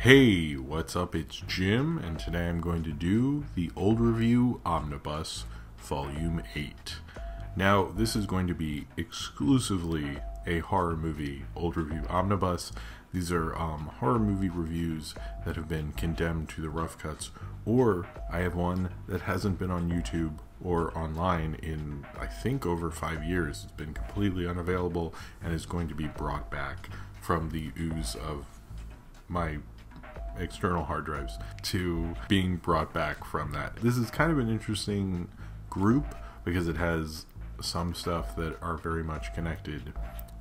Hey, what's up? It's Jim, and today I'm going to do the Old Review Omnibus Volume 8. Now, this is going to be exclusively a horror movie Old Review Omnibus. These are horror movie reviews that have been condemned to the rough cuts, or I have one that hasn't been on YouTube or online in, I think, over 5 years. It's been completely unavailable and is going to be brought back from the ooze of my external hard drives to being brought back from that. This is kind of an interesting group because it has some stuff that are very much connected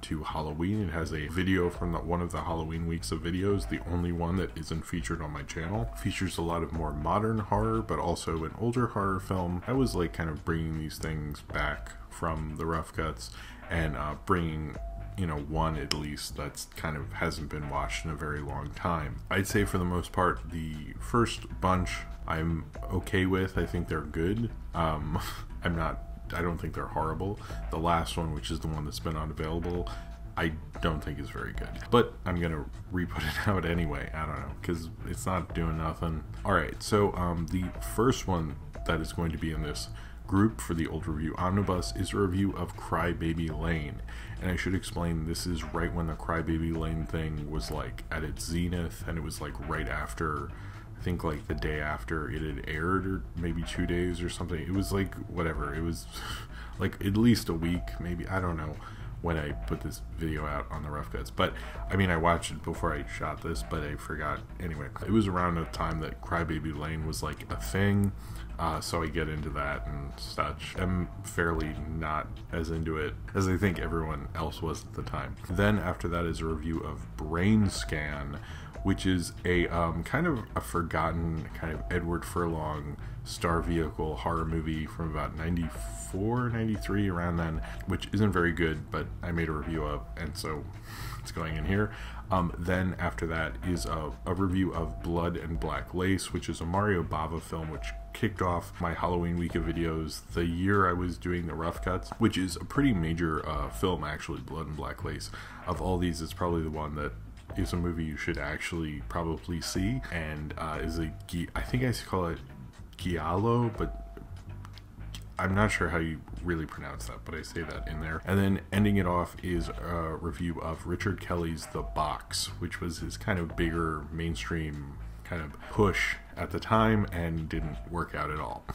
to Halloween. It has a video from one of the Halloween weeks of videos, the only one that isn't featured on my channel. It features a lot of more modern horror, but also an older horror film. I was like kind of bringing these things back from the rough cuts and bringing one at least that's kind of hasn't been watched in a very long time. I'd say for the most part, the first bunch I'm okay with. I think they're good. I don't think they're horrible. The last one, which is the one that's been unavailable, I don't think is very good. But I'm gonna re-put it out anyway. I don't know, because it's not doing nothing. Alright, so the first one that is going to be in this group for the Old Review Omnibus is a review of Cry-Baby Lane. And I should explain, this is right when the Cry-Baby Lane thing was like at its zenith, and it was like right after, I think like the day after it had aired, or maybe 2 days or something. It was like, whatever, it was like at least a week, maybe, I don't know when I put this video out on the rough cuts. But I mean, I watched it before I shot this, but I forgot. Anyway, it was around the time that Cry-Baby Lane was like a thing, so I get into that and such. I'm fairly not as into it as I think everyone else was at the time. Then after that is a review of Brain Scan, which is a kind of a forgotten kind of Edward Furlong star vehicle horror movie from about 94, 93, around then, which isn't very good, but I made a review of, and so it's going in here. Then after that is a review of Blood and Black Lace, which is a Mario Bava film, which kicked off my Halloween week of videos the year I was doing the rough cuts, which is a pretty major film, actually. Blood and Black Lace, of all these, it's probably the one that is a movie you should actually probably see, and is a, I think I call it Giallo, but I'm not sure how you really pronounce that, but I say that in there. And then ending it off is a review of Richard Kelly's The Box, which was his kind of bigger mainstream kind of push at the time and didn't work out at all.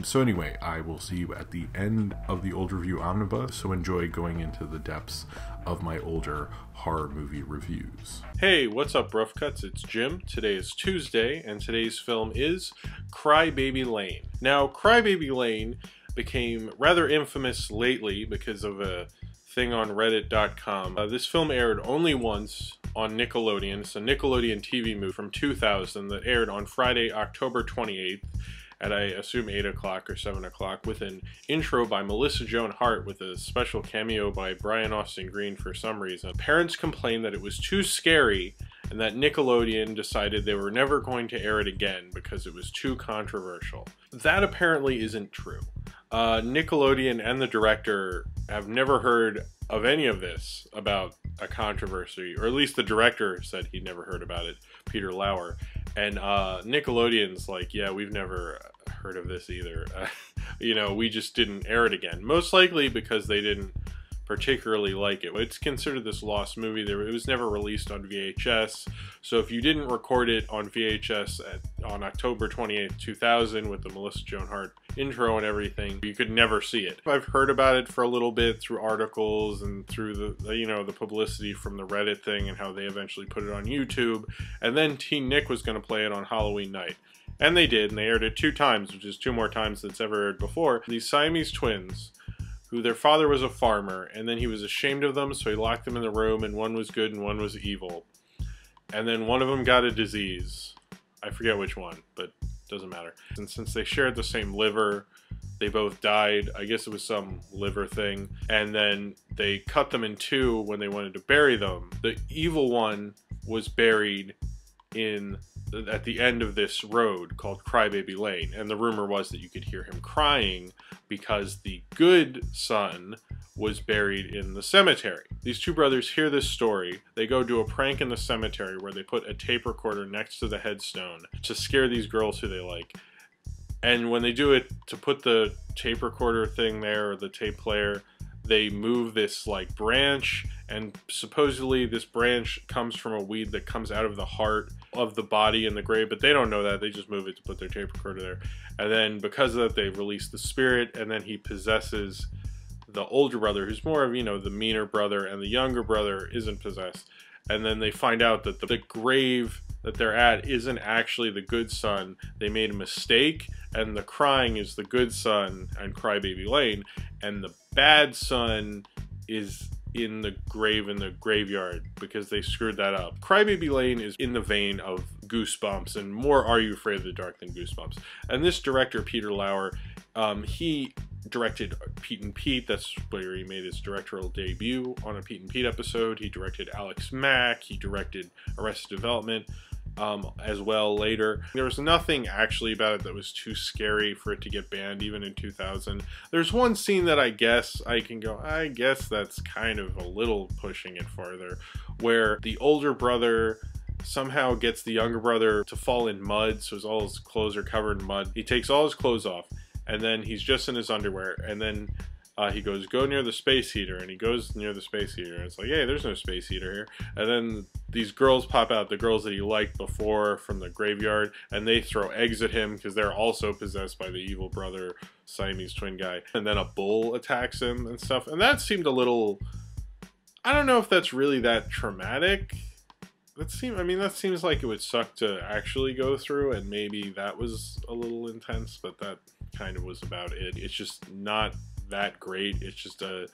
So anyway, I will see you at the end of the Old Review Omnibus, so enjoy going into the depths of my older horror movie reviews. Hey, what's up, Rough Cuts? It's Jim. Today is Tuesday, and today's film is Cry-Baby Lane. Now, Cry-Baby Lane became rather infamous lately because of a thing on reddit.com. This film aired only once on Nickelodeon. It's a Nickelodeon TV movie from 2000 that aired on Friday, October 28th at, I assume, 8 o'clock or 7 o'clock, with an intro by Melissa Joan Hart with a special cameo by Brian Austin Green for some reason. Parents complained that it was too scary and that Nickelodeon decided they were never going to air it again because it was too controversial. That apparently isn't true. Nickelodeon and the director have never heard of any of this about a controversy, or at least the director said he'd never heard about it, Peter Lauer. And Nickelodeon's like, yeah, we've never heard of this either. We just didn't air it again. Most likely because they didn't particularly like it. It's considered this lost movie. It was never released on VHS, so if you didn't record it on VHS on October 28th, 2000 with the Melissa Joan Hart intro and everything, you could never see it. I've heard about it for a little bit through articles and through the publicity from the Reddit thing and how they eventually put it on YouTube, and then Teen Nick was going to play it on Halloween night. And they did, and they aired it 2 times, which is 2 more times than it's ever aired before. These Siamese twins, who their father was a farmer, and then he was ashamed of them, so he locked them in the room, and one was good and one was evil. And then one of them got a disease. I forget which one, but doesn't matter. And since they shared the same liver, they both died. I guess it was some liver thing. And then they cut them in 2 when they wanted to bury them. The evil one was buried at the end of this road called Crybaby Lane, and the rumor was that you could hear him crying because the good son was buried in the cemetery. These two brothers hear this story. They go do a prank in the cemetery where they put a tape recorder next to the headstone to scare these girls who they like. And when they do it, to put the tape recorder thing there, or the tape player, they move this like branch, and supposedly this branch comes from a weed that comes out of the heart of the body in the grave, but they don't know that. They just move it to put their tape recorder there. And then because of that, they release the spirit, and then he possesses the older brother, who's more of, you know, the meaner brother, and the younger brother isn't possessed. And then they find out that the grave that they're at isn't actually the good son. They made a mistake, and the crying is the good son and Crybaby Lane, and the bad son is in the grave in the graveyard because they screwed that up. Crybaby Lane is in the vein of Goosebumps and more Are You Afraid of the Dark than Goosebumps. And this director, Peter Lauer, he directed Pete and Pete. That's where he made his directorial debut on a Pete and Pete episode. He directed Alex Mack. He directed Arrested Development as well later. There was nothing actually about it that was too scary for it to get banned even in 2000. There's one scene that I guess that's kind of a little pushing it farther, where the older brother somehow gets the younger brother to fall in mud, so all his clothes are covered in mud. He takes all his clothes off, and then he's just in his underwear, and then he goes, go near the space heater, and he goes near the space heater, and it's like, hey, there's no space heater here. And then these girls pop out, the girls that he liked before from the graveyard, and they throw eggs at him because they're also possessed by the evil brother, Siamese twin guy. And then a bull attacks him and stuff, and that seemed a little, I don't know if that's really that traumatic. That seems like it would suck to actually go through, and maybe that was a little intense, but that kind of was about it. It's just not that great. It's just a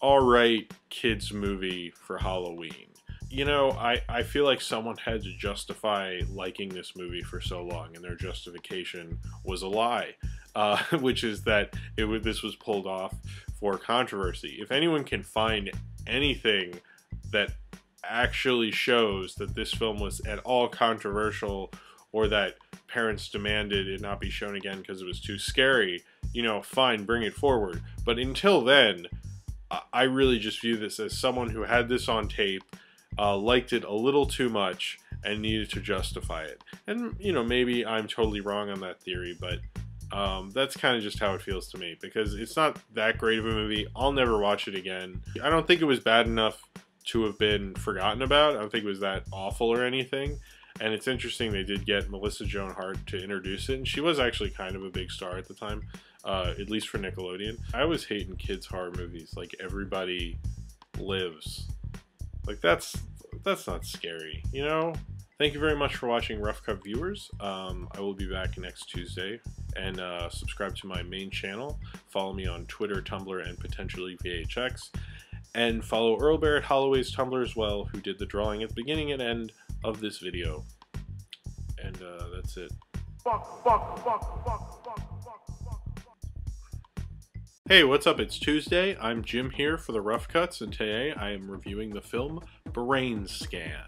alright kids movie for Halloween. You know, I feel like someone had to justify liking this movie for so long, and their justification was a lie, which is that this was pulled off for controversy. If anyone can find anything that actually shows that this film was at all controversial, or that parents demanded it not be shown again because it was too scary, you know, fine, bring it forward. But until then, I really just view this as someone who had this on tape, liked it a little too much, and needed to justify it. And, you know, maybe I'm totally wrong on that theory, but that's kind of just how it feels to me, because it's not that great of a movie. I'll never watch it again. I don't think it was bad enough to have been forgotten about. I don't think it was that awful or anything. And it's interesting they did get Melissa Joan Hart to introduce it, and she was actually kind of a big star at the time, at least for Nickelodeon. I was hating kids' horror movies, like Everybody Lives. Like, that's not scary, you know? Thank you very much for watching Rough Cut, viewers. I will be back next Tuesday, and subscribe to my main channel. Follow me on Twitter, Tumblr, and potentially VHX. And follow Earl Barrett Holloway's Tumblr as well, who did the drawing at the beginning and end of this video. And that's it. Hey, what's up? It's Tuesday. I'm Jim here for the Rough Cuts, and today I am reviewing the film Brain Scan,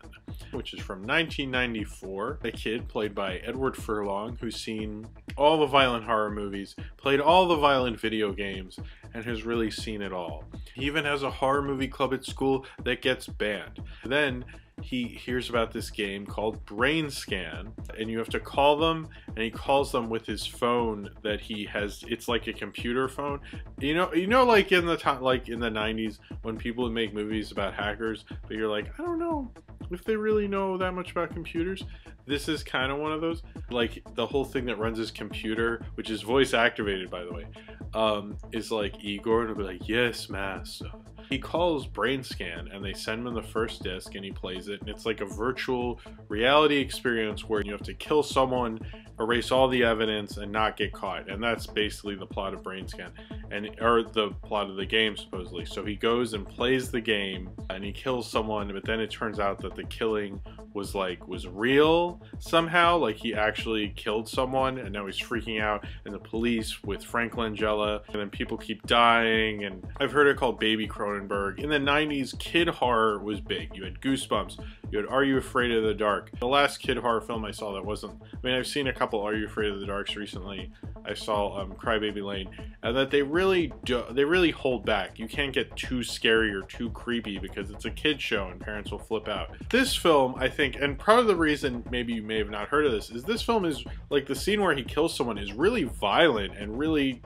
which is from 1994. A kid played by Edward Furlong, who's seen all the violent horror movies, played all the violent video games, and has really seen it all. He even has a horror movie club at school that gets banned. Then he hears about this game called Brain Scan, and you have to call them, and he calls them with his phone that he has. It's like a computer phone. You know, like in the time, like in the 90s, when people would make movies about hackers, but you're like, I don't know if they really know that much about computers. This is kind of one of those. Like, the whole thing that runs his computer, which is voice activated, by the way, is like Igor, and he'll be like, yes, master. He calls Brain Scan, and they send him the first disc, and he plays it, and it's like a virtual reality experience where you have to kill someone, erase all the evidence, and not get caught. And that's basically the plot of Brain Scan, or the plot of the game, supposedly. So he goes and plays the game, and he kills someone, but then it turns out that the killing was real somehow. Like, he actually killed someone, and now he's freaking out, and the police with Frank Langella, and then people keep dying. And I've heard it called Baby Cronenberg. In the 90s, kid horror was big. You had Goosebumps, You had Are You Afraid of the Dark? The last kid horror film I saw that wasn't, I mean, I've seen a couple Are You Afraid of the Darks recently. I saw Crybaby Lane, and that they really hold back. You can't get too scary or too creepy because it's a kid show and parents will flip out. This film, I think, and part of the reason maybe you may have not heard of this, is this film is, like, the scene where he kills someone is really violent and really,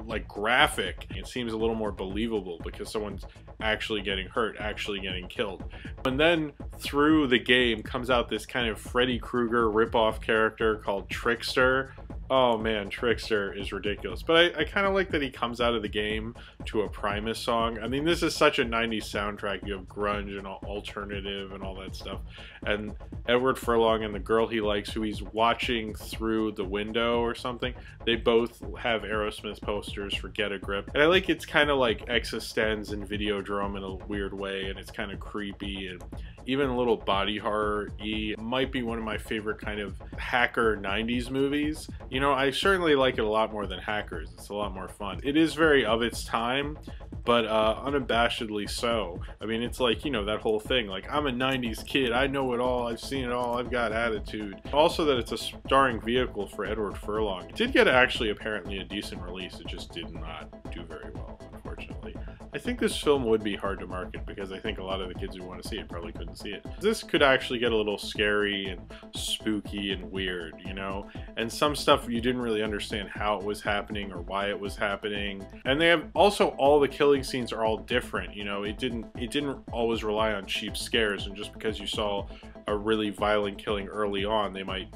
like, graphic. It seems a little more believable because someone's actually getting hurt, actually getting killed. And then through the game comes out this kind of Freddy Krueger ripoff character called Trickster. Oh man, Trickster is ridiculous. But I kind of like that he comes out of the game to a Primus song. I mean, this is such a 90s soundtrack. You have grunge and alternative and all that stuff. And Edward Furlong and the girl he likes, who he's watching through the window or something, they both have Aerosmith posters for Get a Grip. And I like it's kind of like Existenz and Videodrome in a weird way, and it's kind of creepy and even a little body horror-y. Might be one of my favorite kind of hacker 90s movies. You know, I certainly like it a lot more than Hackers. It's a lot more fun. It is very of its time, but unabashedly so. I mean, it's like, you know, that whole thing, like, I'm a 90s kid, I know it all, I've seen it all, I've got attitude. Also that it's a starring vehicle for Edward Furlong. It did get actually apparently a decent release, it just did not do very well, unfortunately. I think this film would be hard to market because I think a lot of the kids who want to see it probably couldn't see it. This could actually get a little scary and spooky and weird, you know? And some stuff you didn't really understand how it was happening or why it was happening. And they have also, all the killing scenes are all different, you know? It didn't always rely on cheap scares, and just because you saw a really violent killing early on, they might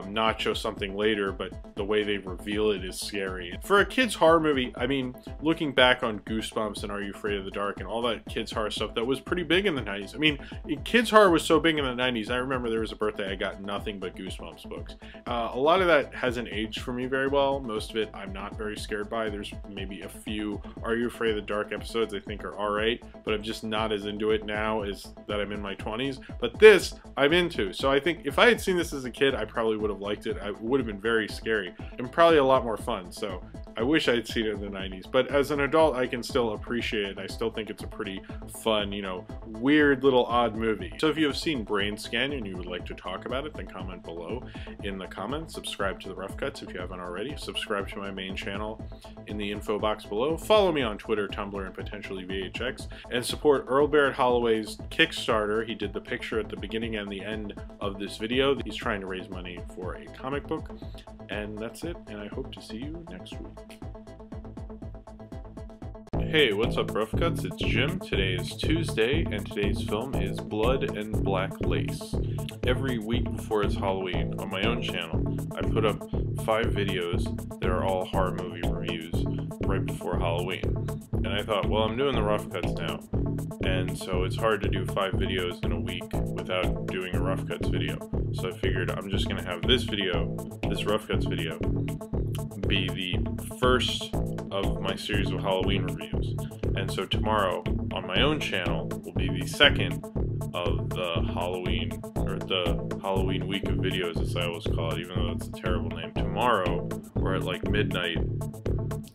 not show something later, but the way they reveal it is scary. For a kids horror movie, I mean, looking back on Goosebumps and Are You Afraid of the Dark and all that kids horror stuff that was pretty big in the 90s. I mean, kids horror was so big in the 90s. I remember there was a birthday I got nothing but Goosebumps books. A lot of that hasn't aged for me very well. Most of it I'm not very scared by. There's maybe a few Are You Afraid of the Dark episodes I think are alright, but I'm just not as into it now as that I'm in my 20s. But this I'm into. So I think if I had seen this as a kid, I probably would have liked it. It would have been very scary and probably a lot more fun. So I wish I'd seen it in the 90s, but as an adult I can still appreciate it, and I still think it's a pretty fun, you know, weird little odd movie. So if you have seen Brain Scan and you would like to talk about it, then comment below in the comments. Subscribe to the Rough Cuts if you haven't already. Subscribe to my main channel in the info box below. Follow me on Twitter, Tumblr, and potentially VHX, and support Earl Barrett Holloway's Kickstarter. He did the picture at the beginning and the end of this video. He's trying to raise money for a comic book, and that's it, and I hope to see you next week. Hey, what's up, Rough Cuts? It's Jim. Today is Tuesday, and today's film is Blood and Black Lace. Every week before it's Halloween, on my own channel, I put up 5 videos that are all horror movie reviews right before Halloween. And I thought, well, I'm doing the Rough Cuts now, and so it's hard to do 5 videos in a week without doing a Rough Cuts video. So I figured I'm just going to have this video, this Rough Cuts video, be the first of my series of Halloween reviews. And so tomorrow on my own channel will be the second of the Halloween, or the Halloween week of videos, as I always call it, even though it's a terrible name. Tomorrow, or at like midnight,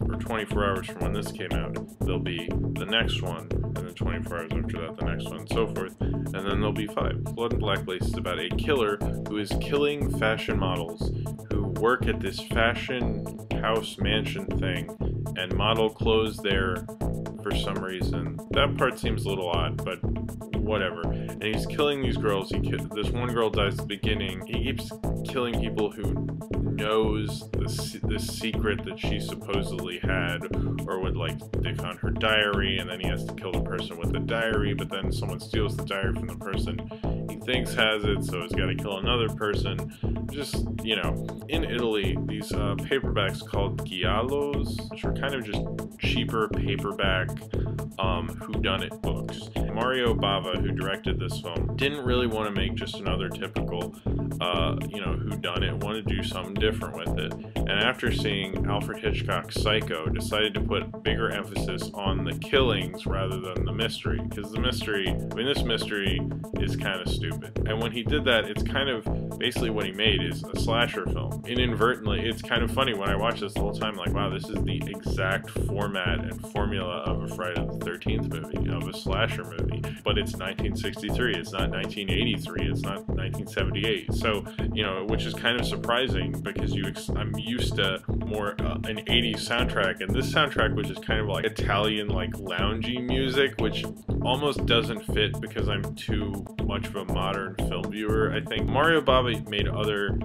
or 24 hours from when this came out, there'll be the next one, and then 24 hours after that, the next one, and so forth, and then there'll be 5. Blood and Black Lace is about a killer who is killing fashion models who work at this fashion house mansion thing and model clothes there for some reason. That part seems a little odd, but whatever. And he's killing these girls. This one girl dies at the beginning. He keeps killing people who knows this secret that she supposedly had, or would, like, they found her diary, and then he has to kill the person with the diary, but then someone steals the diary from the person he thinks has it, so he's got to kill another person. Just, you know, in Italy, these paperbacks called giallos, which are kind of just cheaper paperback whodunit books. Mario Bava, who directed this film, didn't really want to make just another typical, you know, whodunit, wanted to do something different with it. And after seeing Alfred Hitchcock's Psycho, decided to put bigger emphasis on the killings rather than the mystery, because the mystery, I mean, this mystery is kind of stupid. And when he did that, it's kind of basically what he made is a slasher film. Inadvertently, it's kind of funny when I watch this the whole time, like, wow, this is the exact format and formula of a Friday the 13th movie, of a slasher movie. But it's 1963, it's not 1983, it's not 1978. So, you know, which is kind of surprising because I'm used to more an 80s soundtrack, and this soundtrack, which is kind of like Italian, like loungy music, which almost doesn't fit because I'm too much of a modern film viewer. I think Mario Bava made other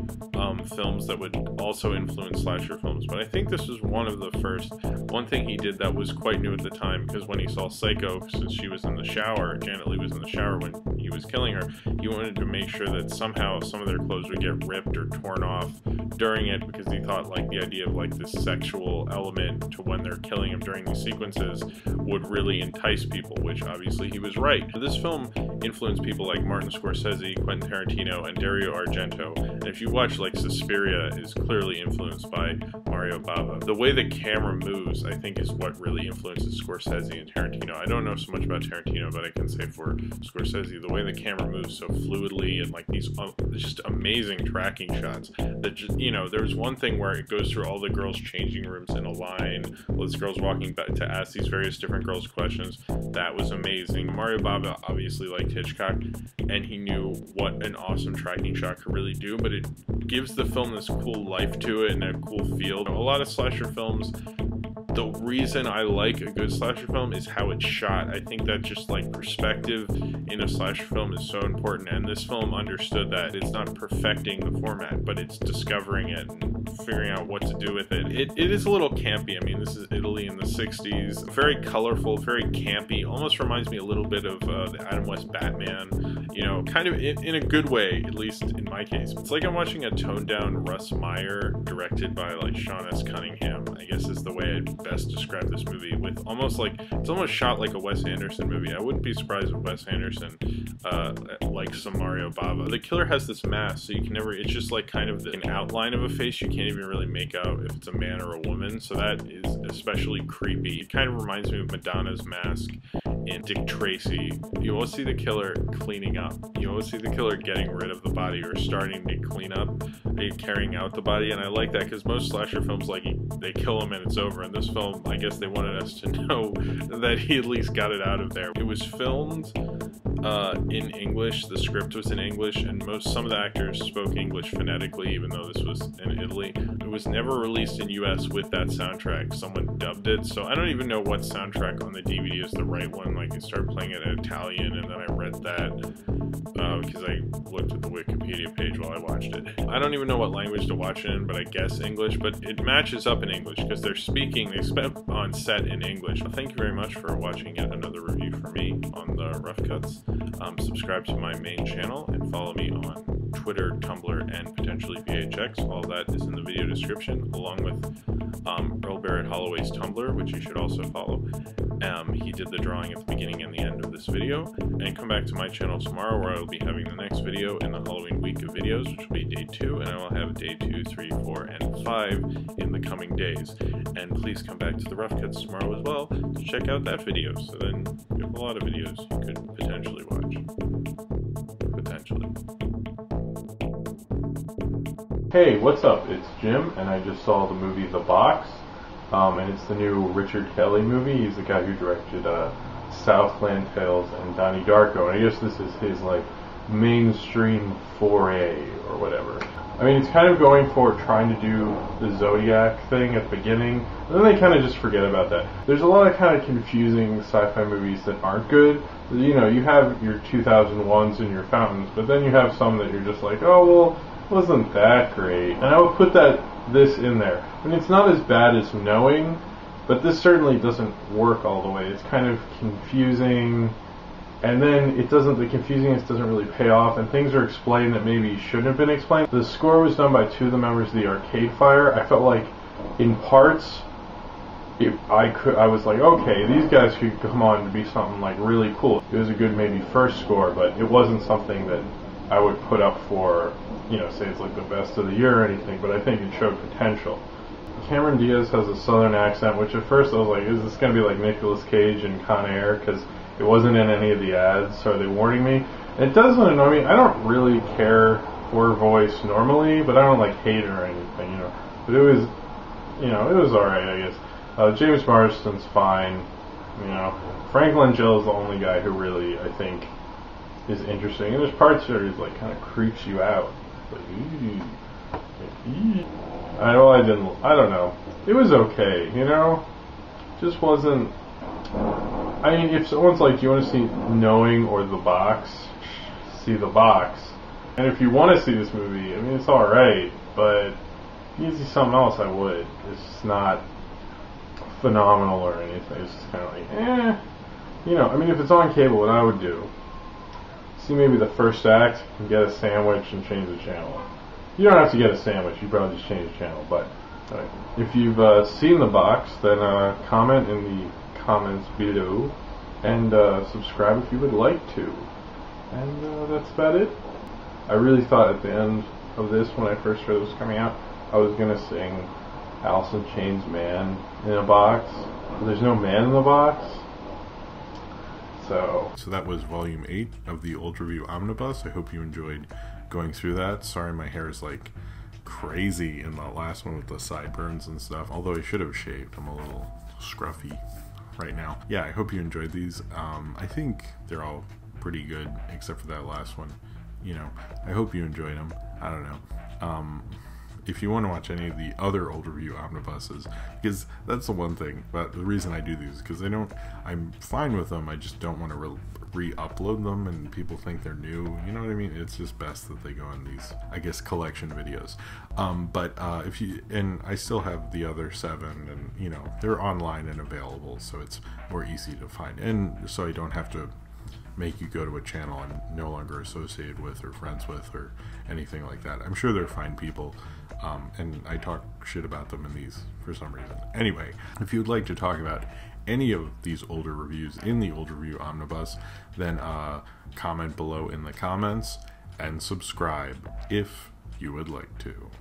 films that would also influence slasher films, but I think this was one of the first. One thing he did that was quite new at the time, because when he saw Psycho, since she was in the shower, Janet Leigh was in the shower when he was killing her, he wanted to make sure that somehow some of their clothes would get ripped or torn off during it, because he thought like the idea of like this sexual element to when they're killing him during these sequences would really entice people, which obviously he was right. This film influenced people like Martin Scorsese, Quentin Tarantino, and Dario Argento. And if you watch like Suspiria, is clearly influenced by Mario Bava. The way the camera moves, I think, is what really influences Scorsese and Tarantino. I don't know so much about Tarantino, but I can say for Scorsese, the way the camera moves so fluidly and like these just amazing tracking shots. That just, you know, there's one thing where it goes through all the girls' changing rooms in a line, all these girls walking back to ask these various different girls questions. That was amazing. Mario Bava obviously liked Hitchcock, and he knew what an awesome tracking shot could really do, but it gives the film this cool life to it and a cool feel. A lot of slasher films, the reason I like a good slasher film is how it's shot. I think that just like perspective in a slasher film is so important, and this film understood that. It's not perfecting the format, but it's discovering it and figuring out what to do with it. It is a little campy. I mean, this is Italy in the 60s. Very colorful, very campy. Almost reminds me a little bit of the Adam West Batman, you know, kind of in a good way, at least in my case. It's like I'm watching a toned-down Russ Meyer directed by like Sean S. Cunningham, I guess is the way I'd best describe this movie, with almost like, it's almost shot like a Wes Anderson movie. I wouldn't be surprised if Wes Anderson like some Mario Bava. The killer has this mask, so you can never, it's just like kind of an outline of a face. You can't even really make out if it's a man or a woman, so that is especially creepy. It kind of reminds me of Madonna's mask in Dick Tracy. You always see the killer cleaning up. You always see the killer getting rid of the body or starting to clean up, carrying out the body, and I like that because most slasher films, like, they kill him and it's over. In this film, I guess they wanted us to know that he at least got it out of there. It was filmed in English. The script was in English, and some of the actors spoke English phonetically, even though this was in Italy. It was never released in US with that soundtrack. Someone dubbed it, so I don't even know what soundtrack on the DVD is the right one. Like, they started playing it in Italian, and then I read that because I looked at the Wikipedia page while I watched it. I don't even know what language to watch it in, but I guess English, but it matches up in English because they spent on set in English. Thank you very much for watching yet another review for me on the Rough Cuts. Subscribe to my main channel and follow me on Twitter, Tumblr, and potentially VHX. All that is in the video description, along with Earl Barrett Holloway's Tumblr, which you should also follow. He did the drawing at the beginning and the end of this video. And come back to my channel tomorrow, where I will be having the next video in the Halloween week of videos, which will be day 2, and I will have day 2, 3, 4, and 5 in the coming days. And please come back to the Rough Cuts tomorrow as well to check out that video. So then you have a lot of videos you could potentially watch. Potentially. Hey, what's up? It's Jim, and I just saw the movie The Box, and it's the new Richard Kelly movie. He's the guy who directed Southland Tales and Donnie Darko, and I guess this is his like mainstream foray or whatever. I mean, it's kind of going for trying to do the Zodiac thing at the beginning, and then they kind of just forget about that. There's a lot of kind of confusing sci-fi movies that aren't good. You know, you have your 2001s and your fountains, but then you have some that you're just like, oh, well, wasn't that great? And I would put this in there. I mean, it's not as bad as Knowing, but this certainly doesn't work all the way. It's kind of confusing, and then the confusingness doesn't really pay off, and things are explained that maybe shouldn't have been explained. The score was done by 2 of the members of the Arcade Fire. I felt like, in parts, I was like, okay, these guys could come on to be something like really cool. It was a good maybe first score, but it wasn't something that I would put up for, you know, say it's like the best of the year or anything, but I think it showed potential. Cameron Diaz has a southern accent, which at first I was like, is this going to be like Nicolas Cage in Con Air? Because it wasn't in any of the ads, so are they warning me? And it doesn't annoy me. I don't really care horror voice normally, but I don't like hate or anything, you know. But it was, you know, it was alright, I guess. James Marsden's fine, you know. Frank Langella is the only guy who really, I think, is interesting. And there's parts where he's like kind of creeps you out. Like, I don't know. It was okay, you know? Just wasn't. I mean, if someone's like, do you want to see Knowing or The Box? See The Box. And if you want to see this movie, I mean, it's alright, but if you see something else, I would. It's just not phenomenal or anything. It's just kind of like, you know, I mean, if it's on cable, what I would do, see maybe the first act and get a sandwich and change the channel. You don't have to get a sandwich, you probably just change the channel, but if you've seen The Box, then comment in the comments below and subscribe if you would like to. And that's about it. I really thought at the end of this, when I first heard it was coming out, I was going to sing Alice in Chains' Man in a Box. But there's no man in the box. So that was volume 8 of the Old Review Omnibus. I hope you enjoyed going through that. Sorry my hair is like crazy in the last one with the sideburns and stuff. Although I should have shaved. I'm a little scruffy right now. Yeah, I hope you enjoyed these. I think they're all pretty good except for that last one. You know, I hope you enjoyed them. I don't know. If you want to watch any of the other Old Review Omnibuses, because that's the one thing, but the reason I do these, because I'm fine with them, I just don't want to re-upload them and people think they're new, you know what I mean? It's just best that they go in these, I guess, collection videos. But and I still have the other 7, and, you know, they're online and available, so it's more easy to find, and so I don't have to make you go to a channel I'm no longer associated with or friends with or anything like that. I'm sure they're fine people, and I talk shit about them in these for some reason. Anyway, if you'd like to talk about any of these older reviews in the Old Review Omnibus, then comment below in the comments and subscribe if you would like to.